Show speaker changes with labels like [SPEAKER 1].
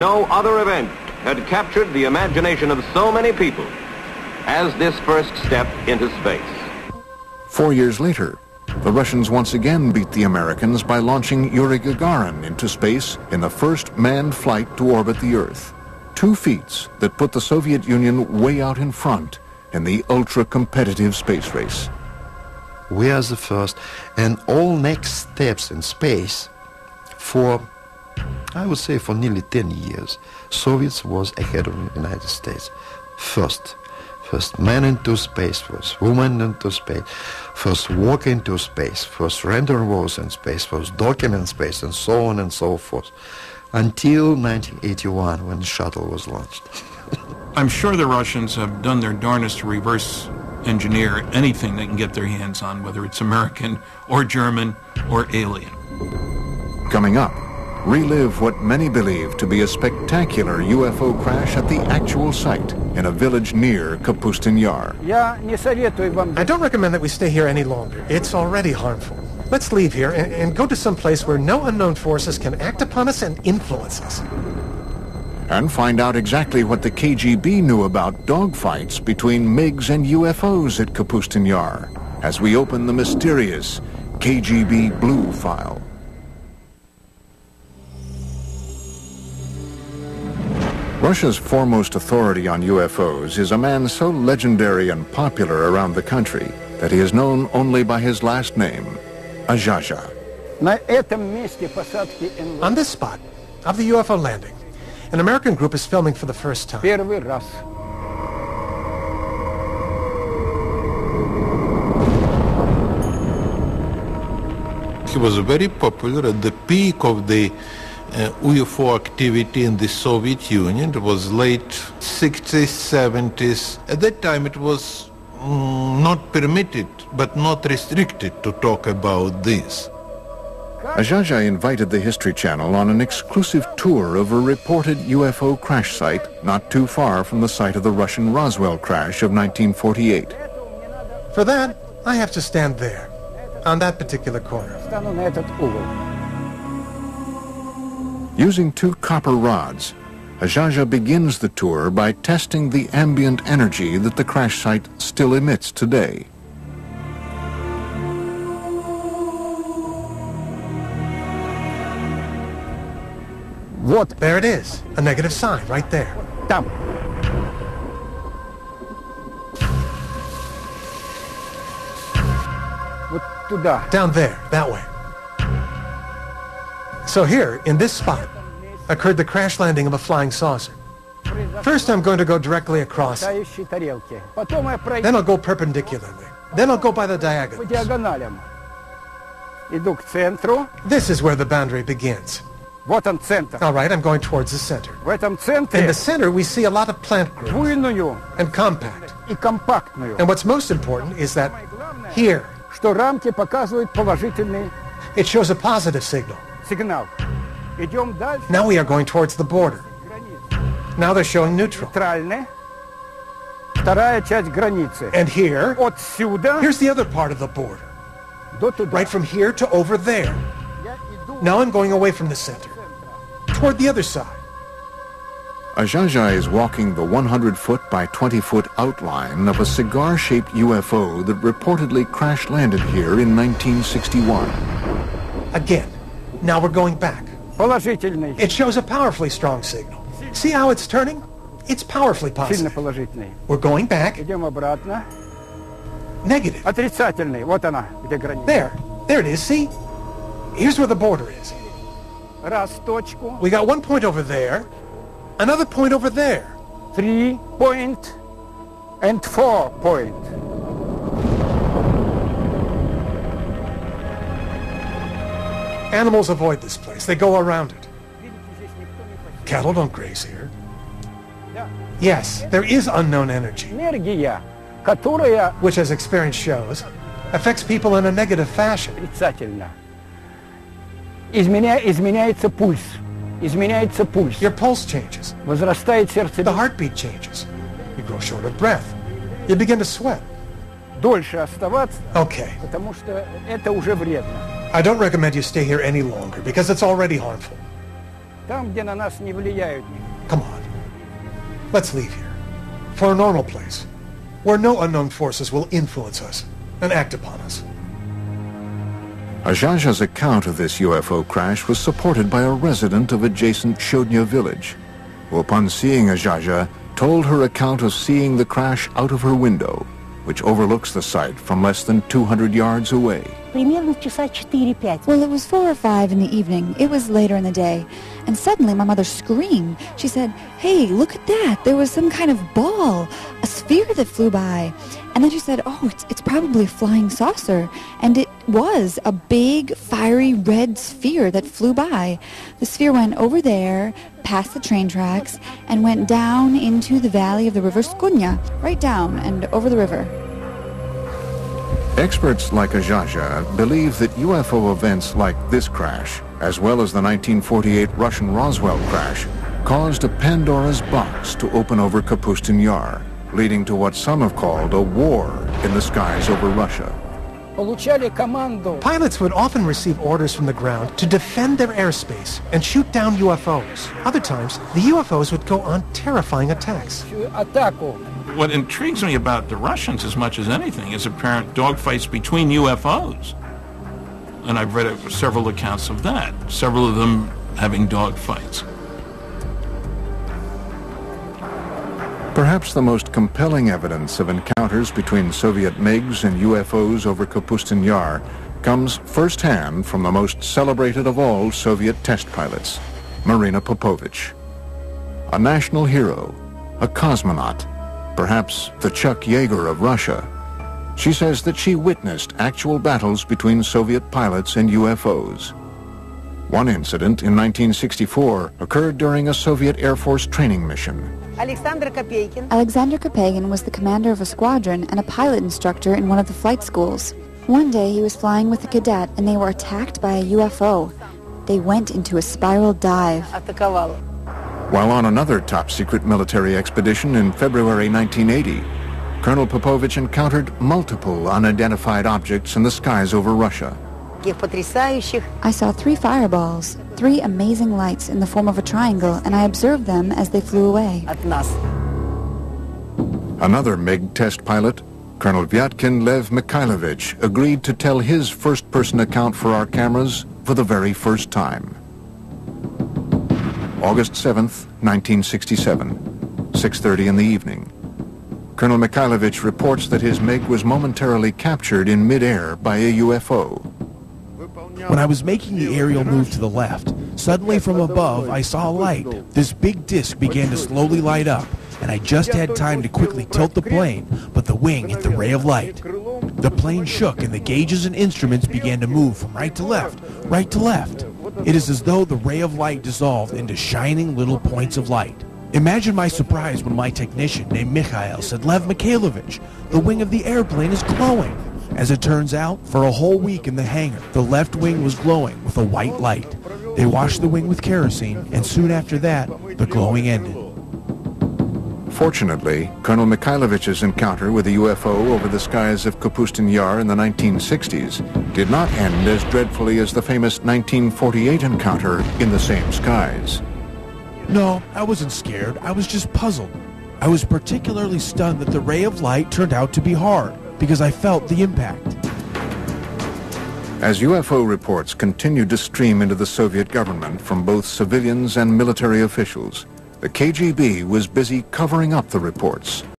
[SPEAKER 1] No other event had captured the imagination of so many people as this first step into space.
[SPEAKER 2] 4 years later, the Russians once again beat the Americans by launching Yuri Gagarin into space in the first manned flight to orbit the Earth. 2 feats that put the Soviet Union way out in front in the ultra-competitive space race.
[SPEAKER 3] We are the first, and all next steps in space for, I would say, for nearly 10 years, Soviets was ahead of the United States. First man into space, first woman into space, first walk into space, first rendezvous in space, first document in space, and so on and so forth, until 1981 when the shuttle was launched.
[SPEAKER 4] I'm sure the Russians have done their darnest to reverse engineer anything they can get their hands on, whether it's American or German or alien.
[SPEAKER 2] Coming up, relive what many believe to be a spectacular UFO crash at the actual site in a village near Kapustin Yar.
[SPEAKER 5] I don't recommend that we stay here any longer. It's already harmful. Let's leave here and go to some place where no unknown forces can act upon us and influence us.
[SPEAKER 2] And find out exactly what the KGB knew about dogfights between MiGs and UFOs at Kapustin Yar as we open the mysterious KGB Blue file. Russia's foremost authority on UFOs is a man so legendary and popular around the country that he is known only by his last name, Azhaja.
[SPEAKER 5] On this spot of the UFO landing, an American group is filming for the first time.
[SPEAKER 6] He was very popular at the peak of the UFO activity in the Soviet Union. It was late 60s, 70s. At that time it was not permitted, but not restricted to talk about this.
[SPEAKER 2] Azhaja invited the History Channel on an exclusive tour of a reported UFO crash site not too far from the site of the Russian Roswell crash of 1948.
[SPEAKER 5] For that, I have to stand there, on that particular corner.
[SPEAKER 2] Using 2 copper rods, Azhaja begins the tour by testing the ambient energy that the crash site still emits today.
[SPEAKER 5] There it is, a negative sign right there. Down there, that way. So here, in this spot, occurred the crash landing of a flying saucer. First, I'm going to go directly across. Then I'll go perpendicularly. Then I'll go by the diagonals. This is where the boundary begins. All right, I'm going towards the center. In the center, we see a lot of plant growth and compact. And what's most important is that here, it shows a positive signal. Now we are going towards the border. Now they're showing neutral. And here, here's the other part of the border. Right from here to over there. Now I'm going away from the center, toward the other side.
[SPEAKER 2] Azhaja is walking the 100-foot by 20-foot outline of a cigar-shaped UFO that reportedly crash-landed here in 1961.
[SPEAKER 5] Again, now we're going back. It shows a powerfully strong signal. See how it's turning? It's powerfully positive. We're going back. Negative. There it is, see? Here's where the border is. We got one point over there, another point over there.
[SPEAKER 7] 3 point and 4 point.
[SPEAKER 5] Animals avoid this place. They go around it. Cattle don't graze here. Yes, there is unknown energy, which, as experience shows, affects people in a negative fashion. Your pulse changes. The heartbeat changes. You grow short of breath. You begin to sweat. Okay. I don't recommend you stay here any longer because it's already harmful.
[SPEAKER 7] Там, где на нас не влияют.
[SPEAKER 5] Come on. Let's leave here. For a normal place, where no unknown forces will influence us and act upon us.
[SPEAKER 2] Ajaja's account of this UFO crash was supported by a resident of adjacent Shodnya village, who upon seeing Ajaja, told her account of seeing the crash out of her window, which overlooks the site from less than 200 yards away.
[SPEAKER 8] Well, it was 4 or 5 in the evening. It was later in the day. And suddenly my mother screamed. She said, "Hey, look at that. There was some kind of ball, a sphere that flew by." And then she said, "Oh, it's probably a flying saucer." And it was a big, fiery red sphere that flew by. The sphere went over there, past the train tracks, and went down into the valley of the river Skunya, right down and over the river.
[SPEAKER 2] Experts like Ajaja believe that UFO events like this crash, as well as the 1948 Russian Roswell crash, caused a Pandora's box to open over Kapustin Yar, leading to what some have called a war in the skies over Russia.
[SPEAKER 5] Pilots would often receive orders from the ground to defend their airspace and shoot down UFOs. Other times, the UFOs would go on terrifying attacks.
[SPEAKER 4] What intrigues me about the Russians as much as anything is apparent dogfights between UFOs. And I've read several accounts of that, several of them having dogfights.
[SPEAKER 2] Perhaps the most compelling evidence of encounters between Soviet MiGs and UFOs over Kapustin Yar comes firsthand from the most celebrated of all Soviet test pilots, Marina Popovich. A national hero, a cosmonaut, perhaps the Chuck Yeager of Russia. She says that she witnessed actual battles between Soviet pilots and UFOs. One incident in 1964 occurred during a Soviet Air Force training mission.
[SPEAKER 8] Alexander Kapagin was the commander of a squadron and a pilot instructor in one of the flight schools. One day he was flying with a cadet and they were attacked by a UFO. They went into a spiral dive.
[SPEAKER 2] While on another top-secret military expedition in February 1980, Colonel Popovich encountered multiple unidentified objects in the skies over Russia.
[SPEAKER 8] I saw 3 fireballs, 3 amazing lights in the form of a triangle, and I observed them as they flew away.
[SPEAKER 2] Another MiG test pilot, Colonel Vyatkin Lev Mikhailovich, agreed to tell his first-person account for our cameras for the very first time. August 7th, 1967, 6:30 in the evening. Colonel Mikhailovich reports that his MiG was momentarily captured in midair by a UFO.
[SPEAKER 9] When I was making the aerial move to the left, suddenly from above I saw a light. This big disc began to slowly light up, and I just had time to quickly tilt the plane, but the wing hit the ray of light. The plane shook and the gauges and instruments began to move from right to left, right to left. It is as though the ray of light dissolved into shining little points of light. Imagine my surprise when my technician named Mikhail said, "Lev Mikhailovich, the wing of the airplane is glowing." As it turns out, for a whole week in the hangar, the left wing was glowing with a white light. They washed the wing with kerosene, and soon after that, the glowing ended.
[SPEAKER 2] Fortunately, Colonel Mikhailovich's encounter with a UFO over the skies of Kapustin Yar in the 1960s did not end as dreadfully as the famous 1948 encounter in the same skies.
[SPEAKER 9] No, I wasn't scared. I was just puzzled. I was particularly stunned that the ray of light turned out to be hard, because I felt the impact.
[SPEAKER 2] As UFO reports continued to stream into the Soviet government from both civilians and military officials, the KGB was busy covering up the reports.